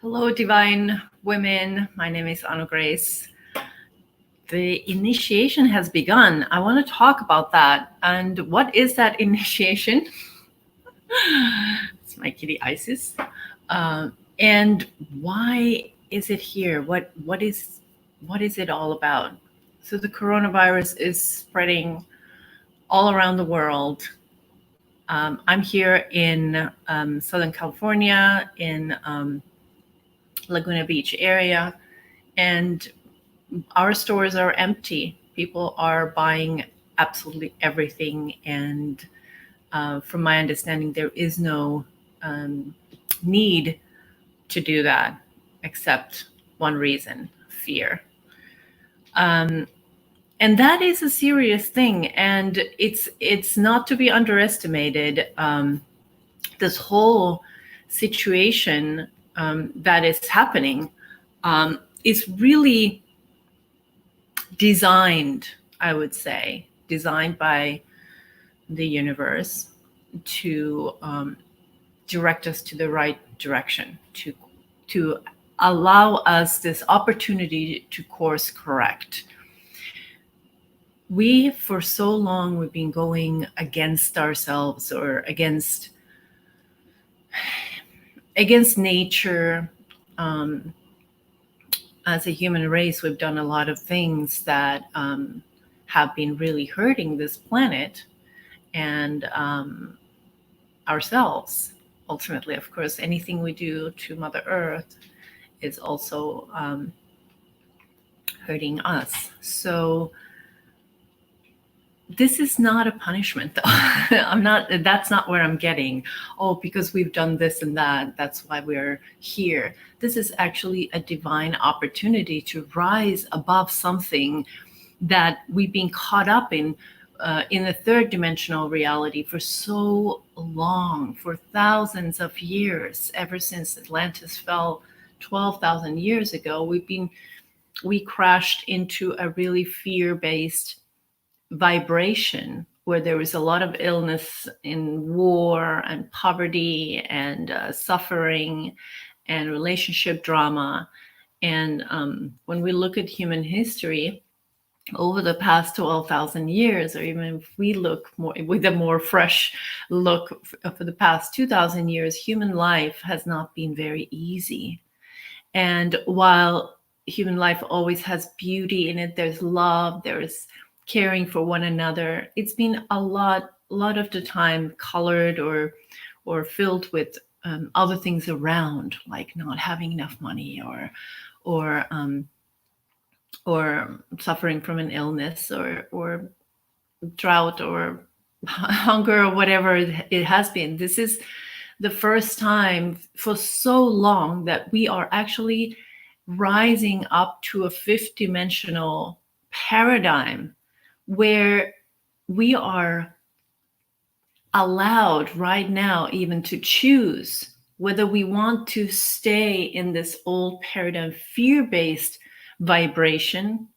Hello, divine women. My name is Anu Grace. The initiation has begun. I want to talk about that. And what is that initiation? It's my kitty Isis. And why is it here? What is it all about? So the coronavirus is spreading all around the world. I'm here in Southern California, in Laguna Beach area, and our stores are empty. People are buying absolutely everything, and from my understanding, there is no need to do that, except one reason: fear. And that is a serious thing, and it's not to be underestimated. This whole situation that is happening is really designed, I would say, designed by the universe to direct us to the right direction, to allow us this opportunity to course correct. We, for so long, we've been going against ourselves or against nature. As a human race, we've done a lot of things that have been really hurting this planet and ourselves. Ultimately, of course, anything we do to Mother Earth is also hurting us. So this is not a punishment, though. That's not where I'm getting, oh, because we've done this and that, that's why we're here. This is actually a divine opportunity to rise above something that we've been caught up in the third dimensional reality for so long, for thousands of years. Ever since Atlantis fell 12,000 years ago, we crashed into a really fear-based vibration where there was a lot of illness in war and poverty and suffering and relationship drama. And when we look at human history over the past 12,000 years, or even if we look more with a more fresh look for the past 2,000 years, human life has not been very easy. And while human life always has beauty in it, there's love, there's caring for one another, it's been a lot of the time colored or filled with other things around, like not having enough money or suffering from an illness or drought or hunger or whatever it has been. This is the first time for so long that we are actually rising up to a fifth dimensional paradigm where we are allowed right now even to choose whether we want to stay in this old paradigm, fear-based vibration,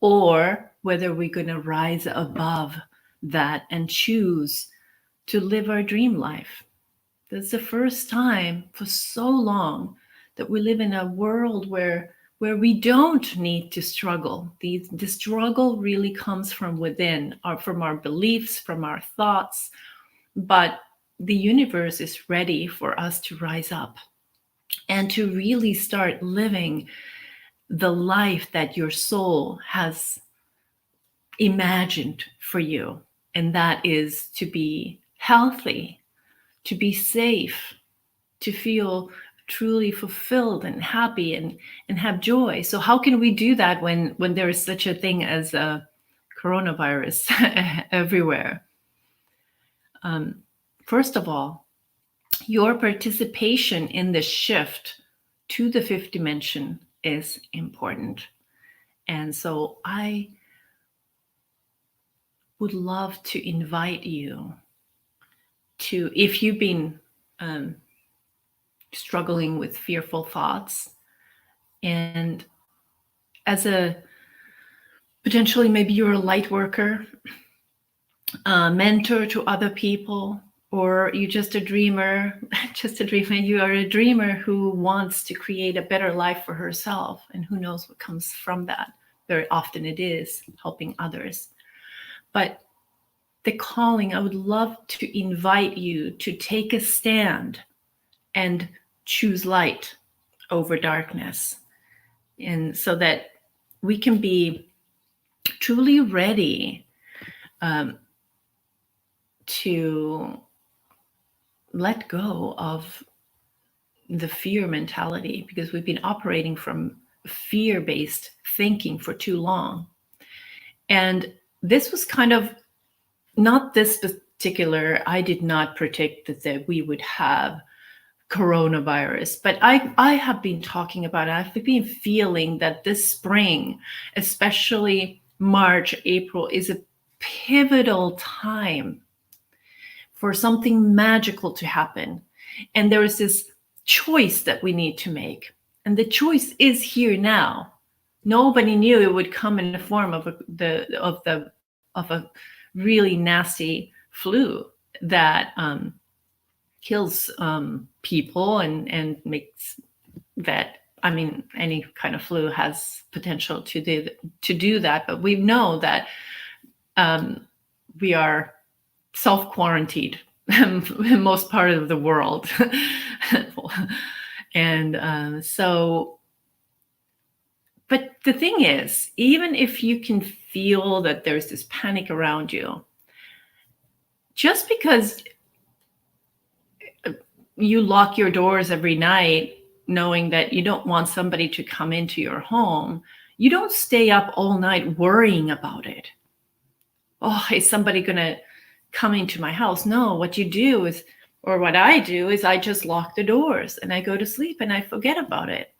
or whether we're going to rise above that and choose to live our dream life. That's the first time for so long that we live in a world where we don't need to struggle. The struggle really comes from within, from our beliefs, from our thoughts. But the universe is ready for us to rise up and to really start living the life that your soul has imagined for you. And that is to be healthy, to be safe, to feel truly fulfilled and happy and have joy. So how can we do that when there is such a thing as a coronavirus everywhere? First of all, your participation in the shift to the fifth dimension is important. And so I would love to invite you to, if you've been struggling with fearful thoughts, and as a potentially maybe you're a light worker, mentor to other people, or you're just a dreamer, just a dreamer. You are a dreamer who wants to create a better life for herself, and who knows what comes from that. Very often it is helping others. But the calling, I would love to invite you to take a stand and choose light over darkness. And so that we can be truly ready to let go of the fear mentality, because we've been operating from fear-based thinking for too long. And this was kind of not this particular, I did not predict that we would have coronavirus, but I have been talking about it. I've been feeling that this spring, especially March, April, is a pivotal time for something magical to happen. And there is this choice that we need to make. And the choice is here now. Nobody knew it would come in the form of a really nasty flu that kills people and makes that, I mean, any kind of flu has potential to do that. But we know that we are self-quarantined in most part of the world. And so, but the thing is, even if you can feel that there's this panic around you, just because you lock your doors every night knowing that you don't want somebody to come into your home, you don't stay up all night worrying about it. Oh, is somebody going to come into my house? No, what you do is, or what I do is, I just lock the doors and I go to sleep and I forget about it.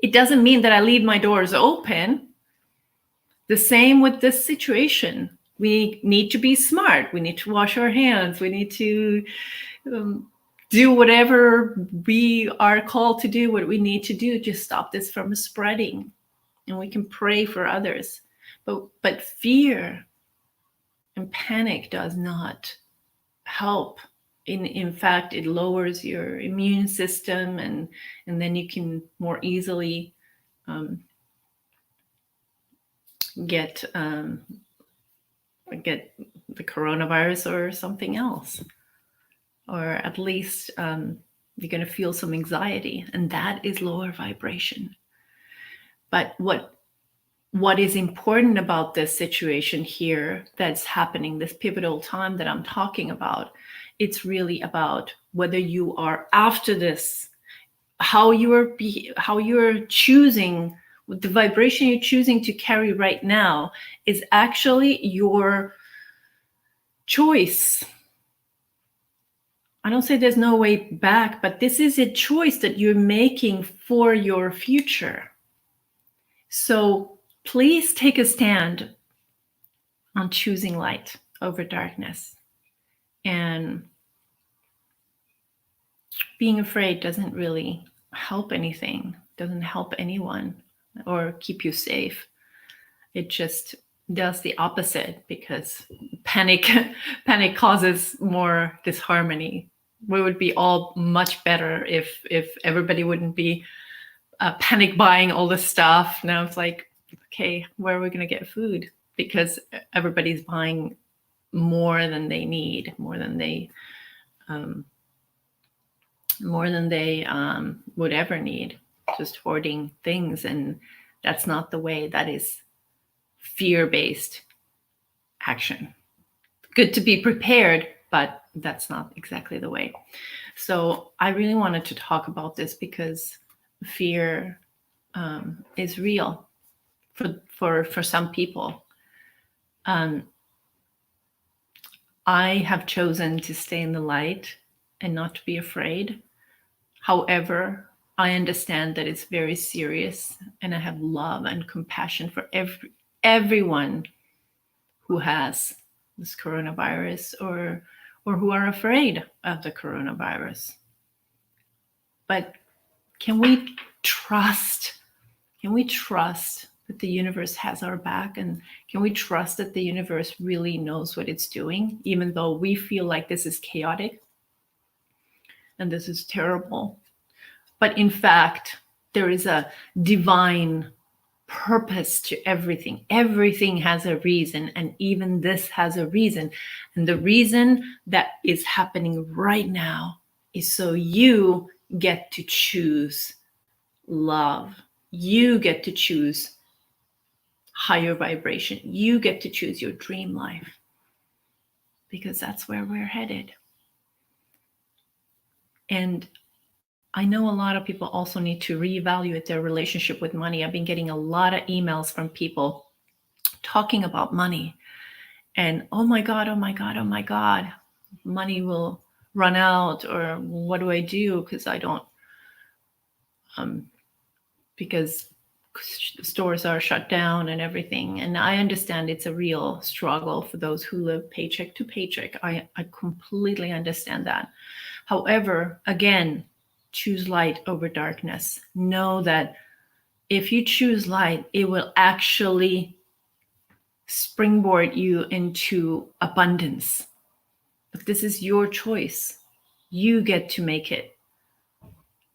It doesn't mean that I leave my doors open. The same with this situation. We need to be smart. We need to wash our hands. We need to do whatever we are called to do, what we need to do to stop this from spreading. And we can pray for others. But fear and panic does not help. In fact, it lowers your immune system, and then you can more easily get the coronavirus or something else, or at least you're going to feel some anxiety, and that is lower vibration. But what is important about this situation here that's happening, this pivotal time that I'm talking about, it's really about whether you are after this, how you're choosing, the vibration you're choosing to carry right now is actually your choice. I don't say there's no way back, but this is a choice that you're making for your future. So please take a stand on choosing light over darkness. And being afraid doesn't really help anything, doesn't help anyone or keep you safe. It just does the opposite, because panic causes more disharmony. We would be all much better if everybody wouldn't be panic buying all the stuff. Now it's like, okay, where are we going to get food? Because everybody's buying more than they need, more than they would ever need, just hoarding things. And that's not the way. That is fear-based action. Good to be prepared, but that's not exactly the way. So I really wanted to talk about this because fear is real for some people. I have chosen to stay in the light and not to be afraid. However, I understand that it's very serious, and I have love and compassion for everyone who has this coronavirus or who are afraid of the coronavirus. But can we trust that the universe has our back? And can we trust that the universe really knows what it's doing, even though we feel like this is chaotic and this is terrible? But in fact, there is a divine purpose to everything. Everything has a reason, and even this has a reason. And the reason that is happening right now is so you get to choose love. You get to choose higher vibration. You get to choose your dream life, because that's where we're headed. And I know a lot of people also need to reevaluate their relationship with money. I've been getting a lot of emails from people talking about money. And oh my God, money will run out, or what do I do? Because I don't, because stores are shut down and everything. And I understand it's a real struggle for those who live paycheck to paycheck. I completely understand that. However, again, choose light over darkness. Know that if you choose light, it will actually springboard you into abundance. But this is your choice. You get to make it.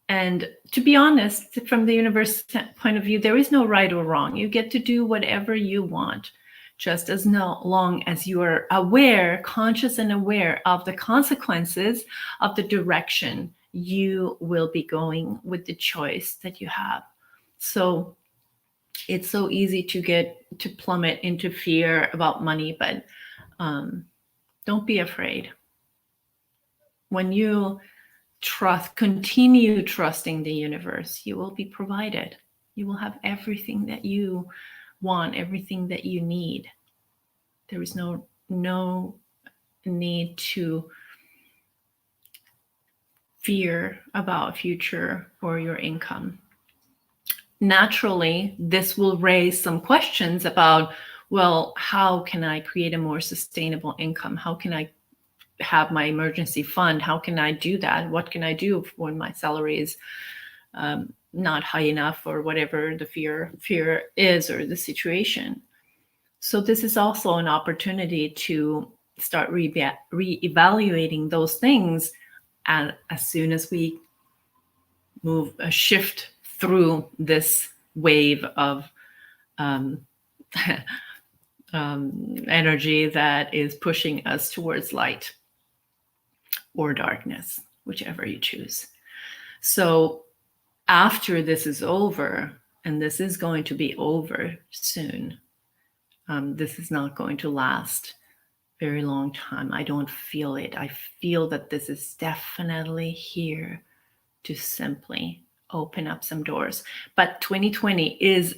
And to be honest, from the universe point of view, there is no right or wrong. You get to do whatever you want, just as long as you are aware, conscious and aware of the consequences of the direction you will be going with the choice that you have. So it's so easy to plummet into fear about money, but don't be afraid. When you continue trusting the universe, you will be provided. You will have everything that you want, everything that you need. There is no need to fear about future or your income. Naturally, this will raise some questions about, well, how can I create a more sustainable income? How can I have my emergency fund? How can I do that? What can I do when my salary is not high enough, or whatever the fear is, or the situation? So this is also an opportunity to start reevaluating those things as soon as we shift through this wave of energy that is pushing us towards light or darkness, whichever you choose. So after this is over, and this is going to be over soon, this is not going to last very long time. I don't feel it. I feel that this is definitely here to simply open up some doors. But 2020 is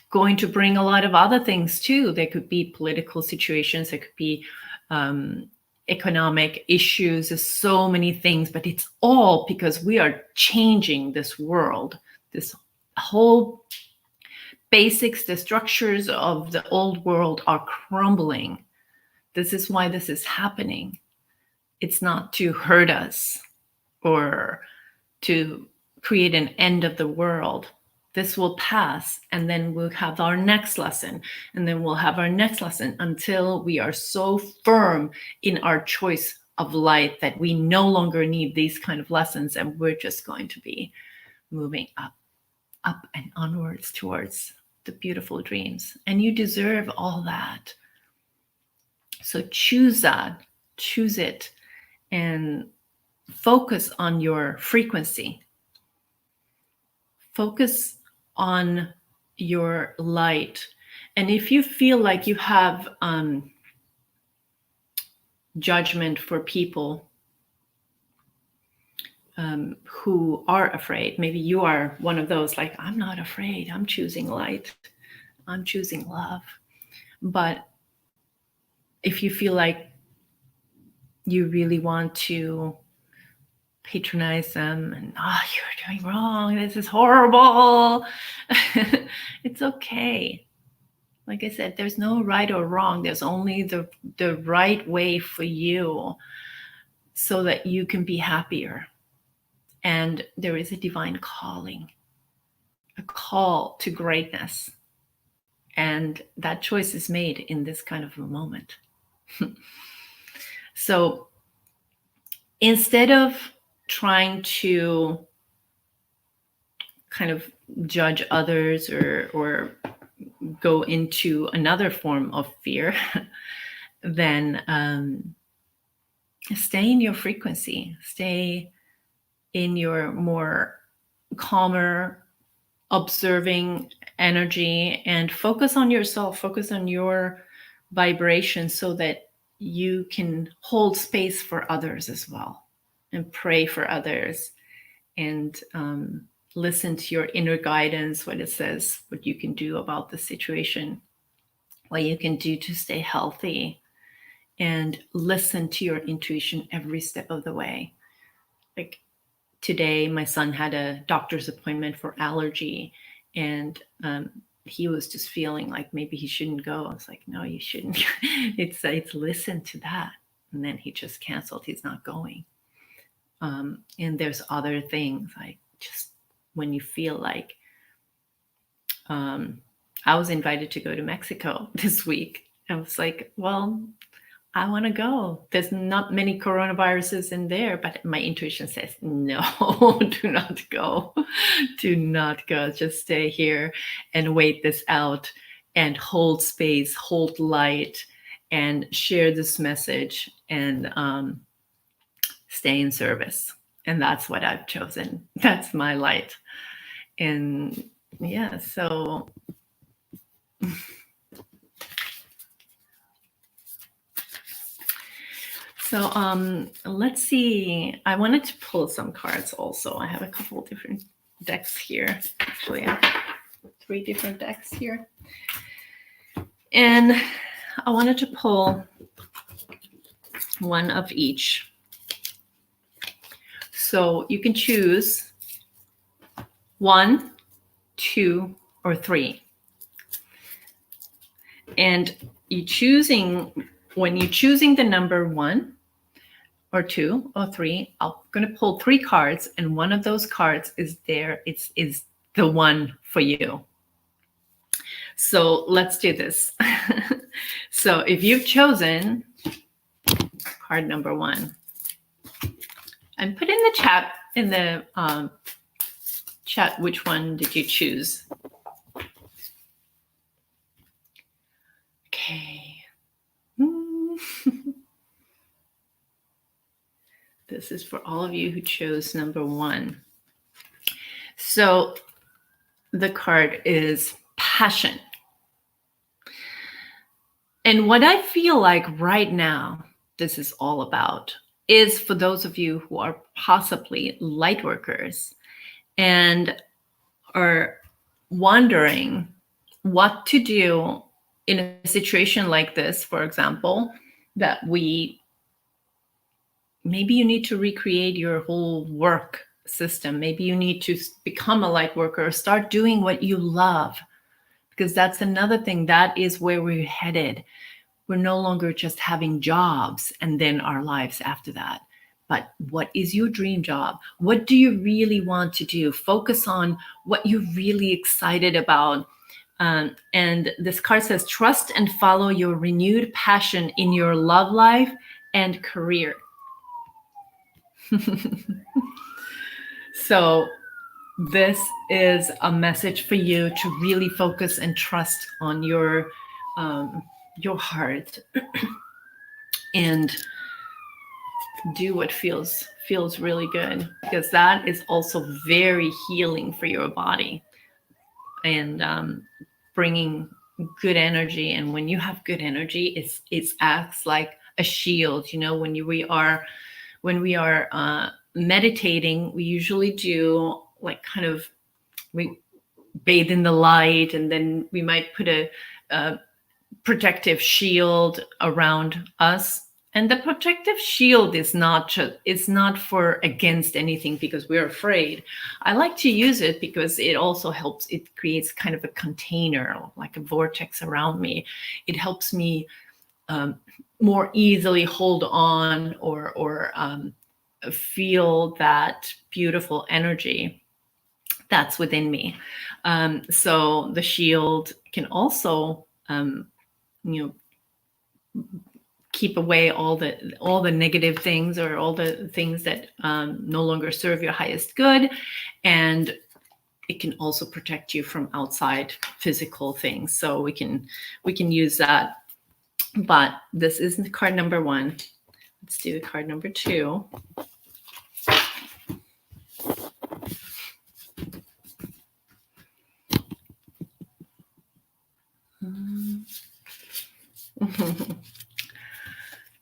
going to bring a lot of other things too. There could be political situations, there could be economic issues, there's so many things, but it's all because we are changing this world. This whole basics, the structures of the old world are crumbling. This is why this is happening. It's not to hurt us or to create an end of the world. This will pass, and then we'll have our next lesson, and then we'll have our next lesson, until we are so firm in our choice of light that we no longer need these kind of lessons, and we're just going to be moving up and onwards towards the beautiful dreams. And you deserve all that. So choose that, choose it, and focus on your frequency. Focus on your light. And if you feel like you have judgment for people who are afraid, maybe you are one of those, like, I'm not afraid, I'm choosing light, I'm choosing love. But if you feel like you really want to patronize them and, you're doing wrong, this is horrible, it's okay. Like I said, there's no right or wrong. There's only the right way for you, so that you can be happier. And there is a divine calling. a call to greatness. And that choice is made in this kind of a moment. So instead of trying to kind of judge others or go into another form of fear, then stay in your frequency, stay in your more calmer, observing energy, and focus on yourself, focus on your vibration so that you can hold space for others as well, and pray for others, and listen to your inner guidance, what it says, what you can do about the situation, what you can do to stay healthy, and listen to your intuition every step of the way. Like today, my son had a doctor's appointment for allergy, and he was just feeling like maybe he shouldn't go. I was like, no, you shouldn't. it's listen to that. And then he just canceled. He's not going. And there's other things, like just when you feel like, I was invited to go to Mexico this week. I was like, well, I want to go. There's not many coronaviruses in there, but my intuition says, no, do not go. Do not go. Just stay here and wait this out and hold space, hold light, and share this message, and stay in service. And that's what I've chosen. That's my light. And yeah, so let's see. I wanted to pull some cards also. I have a couple of different decks here. Actually, I have 3 different decks here. And I wanted to pull one of each. So you can choose 1, 2, or 3. And when you're choosing the number 1 or 2 or 3, I'm going to pull 3 cards, and one of those cards is there. It's the one for you. So let's do this. So if you've chosen card number 1, and put in the chat, chat, which one did you choose? Okay. This is for all of you who chose number 1. So the card is passion. And what I feel like right now this is all about is for those of you who are possibly light workers and are wondering what to do in a situation like this, for example, that maybe you need to recreate your whole work system. Maybe you need to become a light worker or start doing what you love, because that's another thing. That is where we're headed. We're no longer just having jobs and then our lives after that. But what is your dream job? What do you really want to do? Focus on what you're really excited about. And this card says, trust and follow your renewed passion in your love life and career. So this is a message for you to really focus and trust on your heart and do what feels really good, because that is also very healing for your body and bringing good energy. And when you have good energy, it acts like a shield. You know, when we are meditating, we usually do like kind of, we bathe in the light, and then we might put a protective shield around us. And the protective shield is not for against anything because we're afraid. I like to use it because it also helps. It creates kind of a container, like a vortex around me. It helps me more easily hold on or feel that beautiful energy. That's within me. So the shield can also, you know, keep away all the negative things, or all the things that no longer serve your highest good, and it can also protect you from outside physical things. So we can use that. But this is card number 1. Let's do card number 2.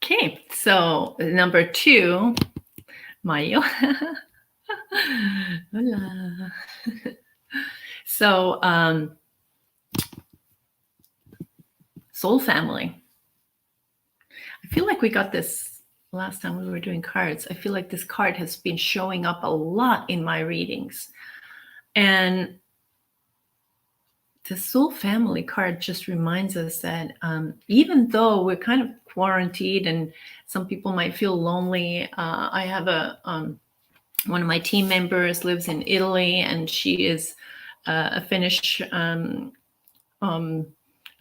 Okay, so number 2, Mayo. Hola. So, soul family. I feel like we got this last time we were doing cards. I feel like this card has been showing up a lot in my readings. And the soul family card just reminds us that even though we're kind of quarantined and some people might feel lonely, I have one of my team members lives in Italy, and she is a Finnish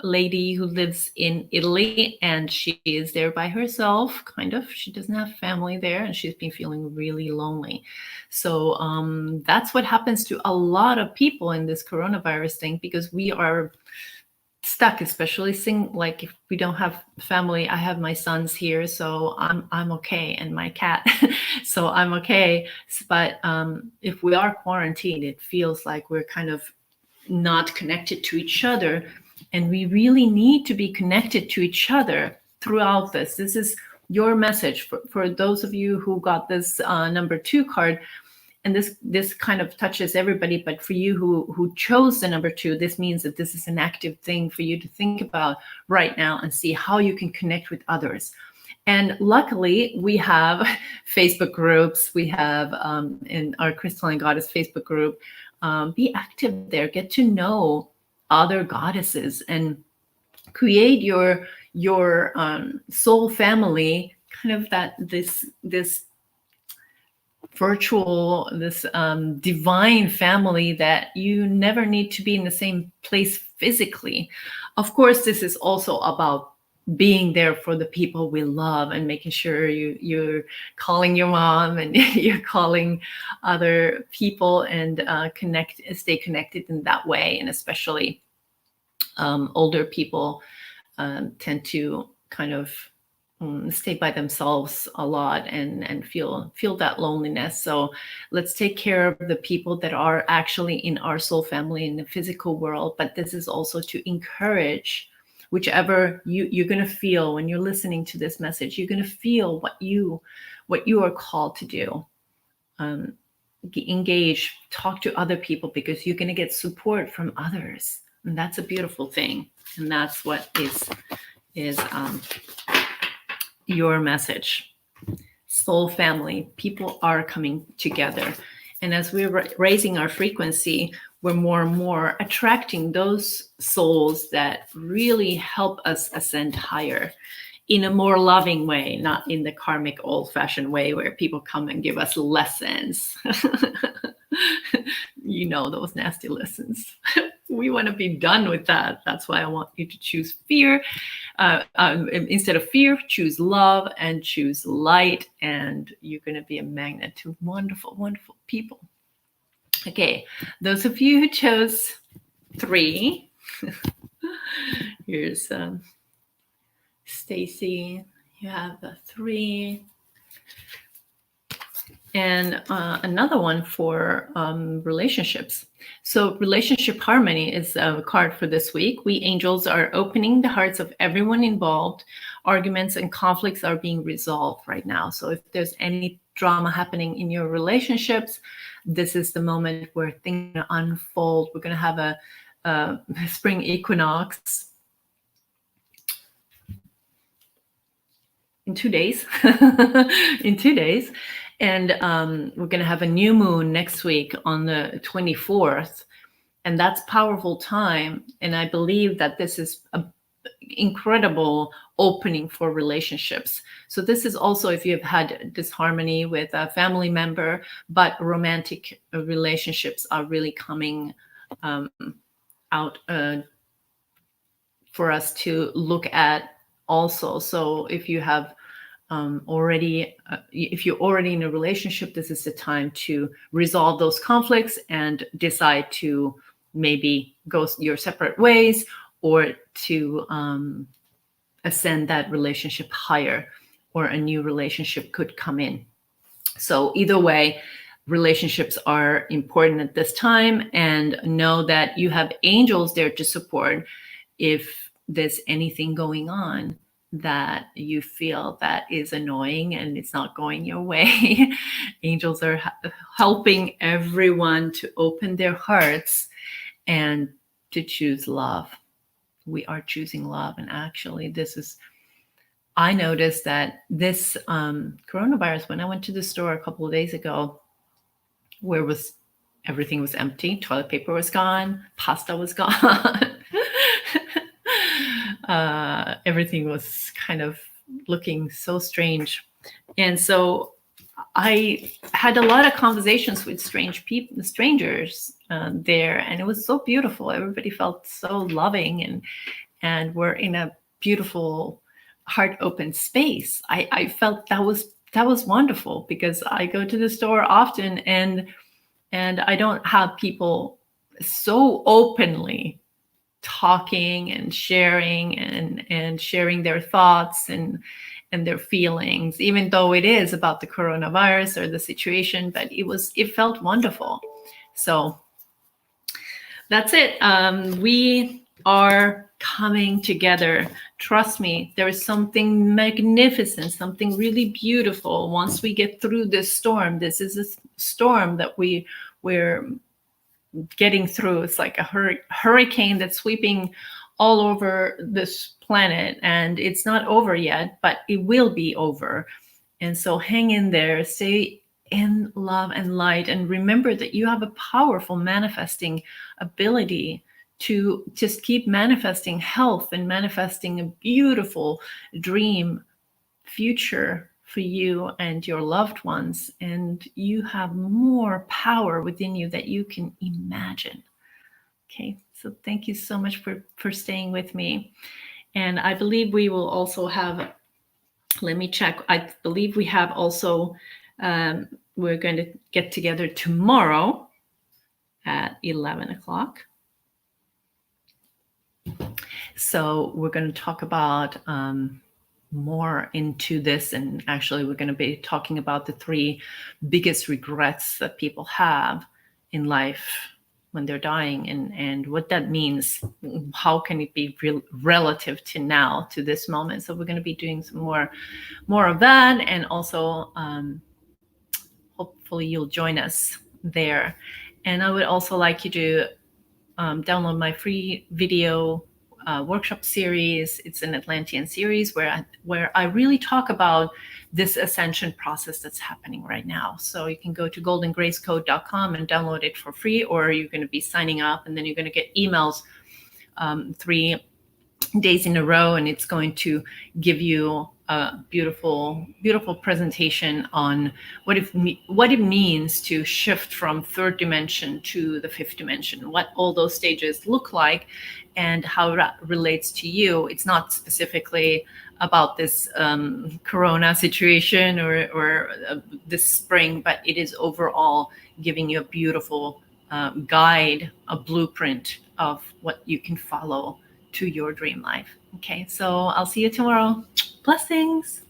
lady who lives in Italy, and she is there by herself, kind of. She doesn't have family there, and she's been feeling really lonely. So that's what happens to a lot of people in this coronavirus thing, because we are stuck, especially like if we don't have family. I have my sons here, so I'm okay, and my cat, so I'm okay. But if we are quarantined, it feels like we're kind of not connected to each other, and we really need to be connected to each other throughout this. This is your message for those of you who got this number 2 card. And this kind of touches everybody, but for you who chose the number 2, this means that this is an active thing for you to think about right now and see how you can connect with others. And luckily, we have Facebook groups. We have in our Crystalline Goddess Facebook group. Be active there. Get to know other goddesses and create your soul family. Kind of this virtual, this divine family that you never need to be in the same place physically. Of course, this is also about being there for the people we love and making sure you're calling your mom and you're calling other people and stay connected in that way. And especially older people tend to kind of stay by themselves a lot and feel that loneliness. So let's take care of the people that are actually in our soul family in the physical world. But this is also to encourage whichever you're going to feel when you're listening to this message. You're going to feel what you are called to do. Engage, talk to other people, because you're going to get support from others, and that's a beautiful thing. And that's what is your message. Soul family, people are coming together, and as we're raising our frequency, we're more and more attracting those souls that really help us ascend higher in a more loving way, not in the karmic old-fashioned way where people come and give us lessons. You know, those nasty lessons. We want to be done with that. That's why I want you to choose fear. Instead of fear, choose love and choose light, and you're going to be a magnet to wonderful, wonderful people. Okay, those of you who chose 3, here's Stacy. You have a 3. And another one for relationships. So relationship harmony is a card for this week. We angels are opening the hearts of everyone involved. Arguments and conflicts are being resolved right now. So if there's any drama happening in your relationships, this is the moment where things unfold. We're going to have a spring equinox in 2 days. In 2 days. And we're going to have a new moon next week on the 24th. And that's powerful time. And I believe that this is incredible opening for relationships. So this is also if you've had disharmony with a family member, but romantic relationships are really coming out for us to look at also. So if you have if you're already in a relationship, this is the time to resolve those conflicts and decide to maybe go your separate ways, or to ascend that relationship higher, or a new relationship could come in. So either way, relationships are important at this time, and know that you have angels there to support if there's anything going on that you feel that is annoying and it's not going your way. Angels are helping everyone to open their hearts and to choose love. We are choosing love. And actually, I noticed that this coronavirus, when I went to the store a couple of days ago, where everything was empty, toilet paper was gone, pasta was gone. Everything was kind of looking so strange. And so I had a lot of conversations with strangers there, and it was so beautiful. Everybody felt so loving, and we're in a beautiful, heart open space. I felt that was wonderful, because I go to the store often, and I don't have people so openly talking and sharing and sharing their thoughts and their feelings, even though it is about the coronavirus or the situation. But it felt wonderful. So that's it. We are coming together. Trust me, there is something magnificent, something really beautiful once we get through this storm. This is a storm that we're getting through. It's like a hurricane that's sweeping all over this planet, and it's not over yet, but it will be over. And so hang in there, stay in love and light, and remember that you have a powerful manifesting ability to just keep manifesting health and manifesting a beautiful dream future for you and your loved ones. And you have more power within you that you can imagine. Okay, so thank you so much for staying with me. And I believe we will also have, let me check, I believe we have also, we're going to get together tomorrow at 11 o'clock. So we're going to talk about more into this, and actually we're going to be talking about the 3 biggest regrets that people have in life when they're dying, and what that means. How can it be relative to now, to this moment? So we're going to be doing some more of that, and also hopefully you'll join us there. And I would also like you to download my free video workshop series. It's an Atlantean series where I really talk about this ascension process that's happening right now. So you can go to goldengracecode.com and download it for free, or you're going to be signing up, and then you're going to get emails 3 days in a row, and it's going to give you a beautiful presentation on what it means to shift from 3rd dimension to the 5th dimension, what all those stages look like, and how that relates to you. It's not specifically about this corona situation or this spring, but it is overall giving you a beautiful guide, a blueprint of what you can follow to your dream life. Okay, so I'll see you tomorrow. Blessings.